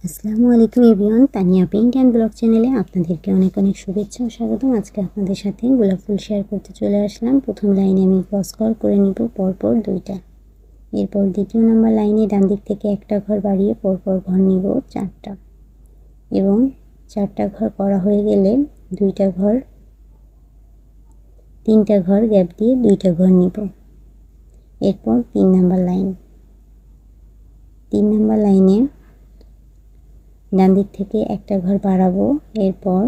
আসসালামু আলাইকুম everyone, Tania paint and blog চ্যানেলে আপনাদেরকে অনেক অনেক শুভেচ্ছা ও স্বাগতম। আজকে আপনাদের সাথে গোলাপ ফুল শেয়ার করতে চলে আসলাম। প্রথম লাইনে আমি ক্রস ঘর করে নিব পরপর দুইটা। এরপর দ্বিতীয় নম্বর লাইনে ডান দিক থেকে একটা ঘর বাড়িয়ে পরপর ঘর নিব চারটা, এবং চারটা ঘর করা হয়ে গেলে তিনটা ঘর গ্যাপ দিয়ে দুইটা ঘর নিব। এরপর তিন নম্বর লাইনে ডান দিক থেকে একটা ঘর বাড়াবো, এরপর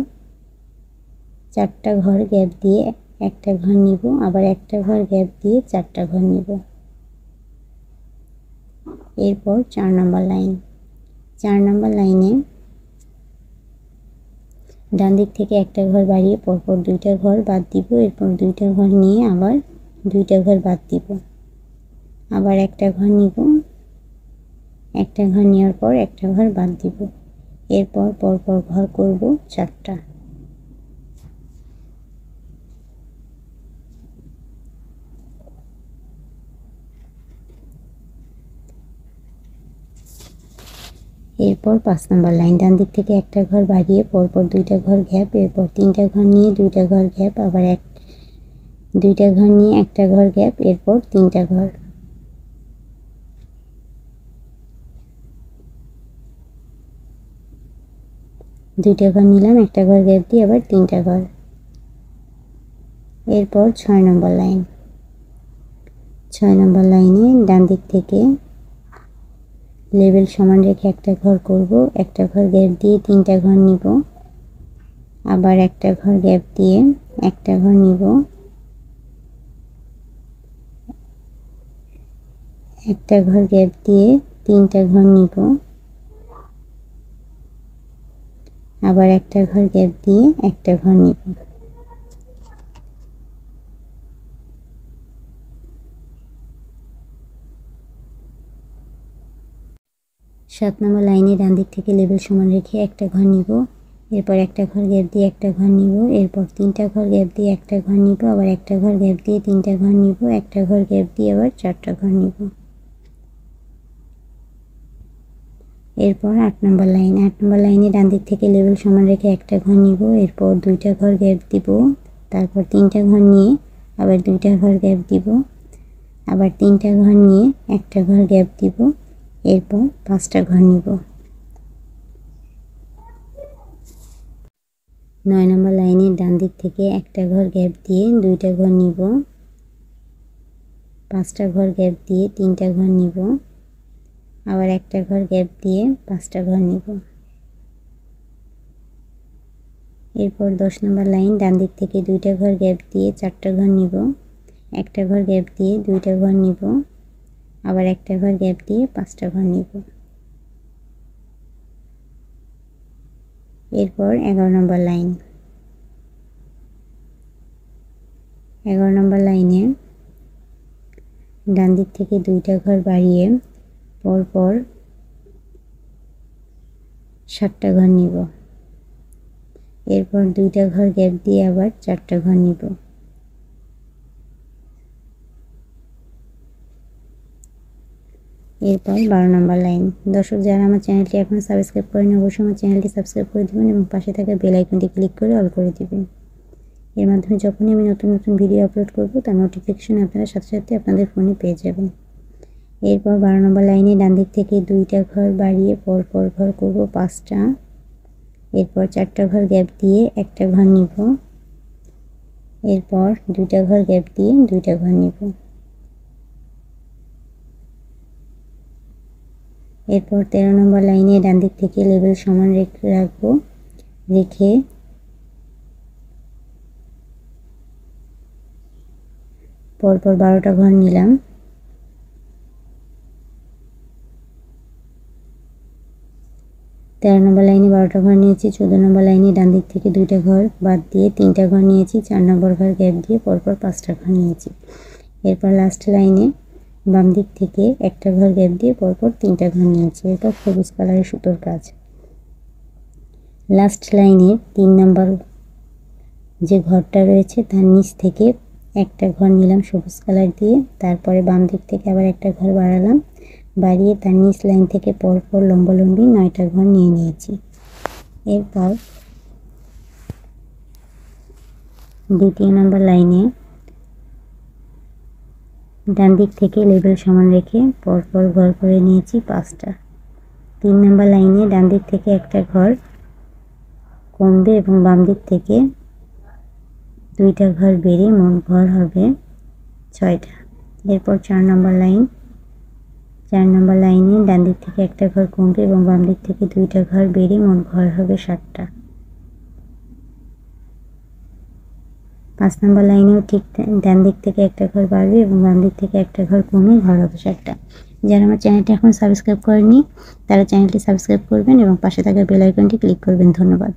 চারটা ঘর গ্যাপ দিয়ে একটা ঘর নিব, আবার একটা ঘর গ্যাপ দিয়ে চারটা ঘর নিব। এরপর চার নম্বর লাইনে ডান দিক থেকে একটা ঘর বাড়িয়ে পরপর দুইটা ঘর বাদ দিব, এরপর দুইটা ঘর নিয়ে আবার দুইটা ঘর বাদ দিব, আবার একটা ঘর নিব, একটা ঘর নেওয়ার পর একটা ঘর বাদ দিব। এরপর পরপর ঘর করব চারটা। এরপর 5 নম্বর লাইন ডান দিক থেকে একটা ঘর বাড়িয়ে পরপর দুইটা ঘর গ্যাপ, এরপর তিনটা ঘর নিয়ে দুইটা ঘর গ্যাপ, আবার দুইটা ঘর নিয়ে একটা ঘর গ্যাপ, এরপর তিনটা ঘর। দুইটা ঘর নিলাম, একটা ঘর গ্যাপ দিয়ে আবার তিনটা ঘর। এরপর 6 নম্বর লাইনে ডান দিক থেকে লেবেল সমান রেখে একটা ঘর করব, একটা ঘর গ্যাপ দিয়ে তিনটা ঘর নিব, আবার একটা ঘর গ্যাপ দিয়ে একটা ঘর নিব, একটা ঘর গ্যাপ দিয়ে তিনটা ঘর নিব, আবার একটা ঘর গ্যাপ দিয়ে একটা ঘর নিব। 7 নম্বর লাইনে ডান দিক থেকে লেবেল সমান রেখে একটা ঘর নিব, এরপর একটা ঘর গ্যাপ দিয়ে একটা ঘর নিব, এরপর তিনটা ঘর গ্যাপ দিয়ে একটা ঘর নিব, আবার একটা ঘর গ্যাপ দিয়ে তিনটা ঘর নিব, একটা ঘর গ্যাপ দিয়ে আবার চারটা ঘর নিব। এরপর 8 নম্বর লাইনে ডান দিক থেকে লেবেল সমান রেখে একটা ঘর নিব, এরপর দুইটা ঘর গ্যাপ দিব, তারপর তিনটা ঘর নিয়ে আবার দুইটা ঘর গ্যাপ দিব, আবার তিনটা ঘর নিয়ে একটা ঘর গ্যাপ দিব, এরপর 5টা ঘর নিব। 9 নম্বর লাইনে ডান দিক থেকে একটা ঘর গ্যাপ দিয়ে দুইটা ঘর নিব, 5টা ঘর গ্যাপ দিয়ে তিনটা ঘর নিব, আবার একটা ঘর গ্যাপ দিয়ে 5টা ঘর নিব। এরপর 10 নম্বর লাইন ডান দিক থেকে দুইটা ঘর গ্যাপ দিয়ে চারটা ঘর নিব, একটা ঘর গ্যাপ দিয়ে দুইটা ঘর নিব, আবার একটা ঘর গ্যাপ দিয়ে 5টা ঘর নিব। এরপর 11 নম্বর লাইনে ডান দিক থেকে দুইটা ঘর বাড়িয়ে পরপর 7টা ঘর নিব, এরপর দুইটা ঘর গ্যাপ দিয়ে আবার চারটা ঘর নিব। এরপর 12 নম্বর লাইন। দর্শক, যারা আমার চ্যানেলটি এখনো সাবস্ক্রাইব করেন অবশ্যই আমার চ্যানেলটি সাবস্ক্রাইব করে দিবেন এবং পাশে থাকা বেল আইকনটি ক্লিক করে অল করে দিবেন। এর মাধ্যমে যখনই আমি নতুন নতুন ভিডিও আপলোড করব তার নোটিফিকেশন আপনারা সাথে সাথে আপনাদের ফোনে পেয়ে যাবেন। এরপর 12 নম্বর লাইনে ডান দিক থেকে দুইটা ঘর বাড়িয়ে পরপর ঘর করব 5টা, এরপর চারটা ঘর গ্যাপ দিয়ে একটা ঘর নিব, এরপর দুইটা ঘর গ্যাপ দিয়ে দুইটা ঘর নিব। এরপর 13 নম্বর লাইনে ডান দিক থেকে লেবেল সমান রেখে পরপর 12টা ঘর নিলাম। 13 নম্বর লাইনে 12টা ঘর নিয়েছি। 14 নম্বর লাইনে ডান দিক থেকে দুইটা ঘর বাদ দিয়ে তিনটা ঘর নিয়েছি, 4 নম্বর ঘর গ্যাপ দিয়ে পরপর 5টা ঘর নিয়েছি। এরপর লাস্ট লাইনে বাম দিক থেকে একটা ঘর গ্যাপ দিয়ে পরপর তিনটা ঘর নিয়েছি। এরপর সবুজ কালারের সুতোর কাজ। লাস্ট লাইনে 3 নম্বর যে ঘরটা রয়েছে তার নিচ থেকে একটা ঘর নিলাম সবুজ কালার দিয়ে, তারপরে বাম দিক থেকে আবার একটা ঘর বাড়ালাম, বাড়িয়ে তার নিচ লাইন থেকে পরপর লম্বালম্বি 9টা ঘর নিয়ে নিয়েছি। এরপর দ্বিতীয় নম্বর লাইনে ডান দিক থেকে লেবেল সমান রেখে পরপর ঘর করে নিয়েছি 5টা। 3 নম্বর লাইনে ডান দিক থেকে একটা ঘর কমবে এবং বাম দিক থেকে 2টা ঘর বেড়ে মোট ঘর হবে 6টা। এরপর 4 নম্বর লাইনে ডান দিক থেকে একটা ঘর কমবে এবং বাম দিক থেকে 2টা ঘর বেড়ে মোট ঘর হবে 7টা। 5 নম্বর লাইনেও ঠিক ডান দিক থেকে একটা ঘর বাড়বে এবং বাম দিক থেকে একটা ঘর কমে ঘর হবে 7টা। যারা আমার চ্যানেলটি এখন সাবস্ক্রাইব করেনি তারা চ্যানেলটি সাবস্ক্রাইব করবেন এবং পাশে থাকা বেল আইকনটি ক্লিক করবেন। ধন্যবাদ।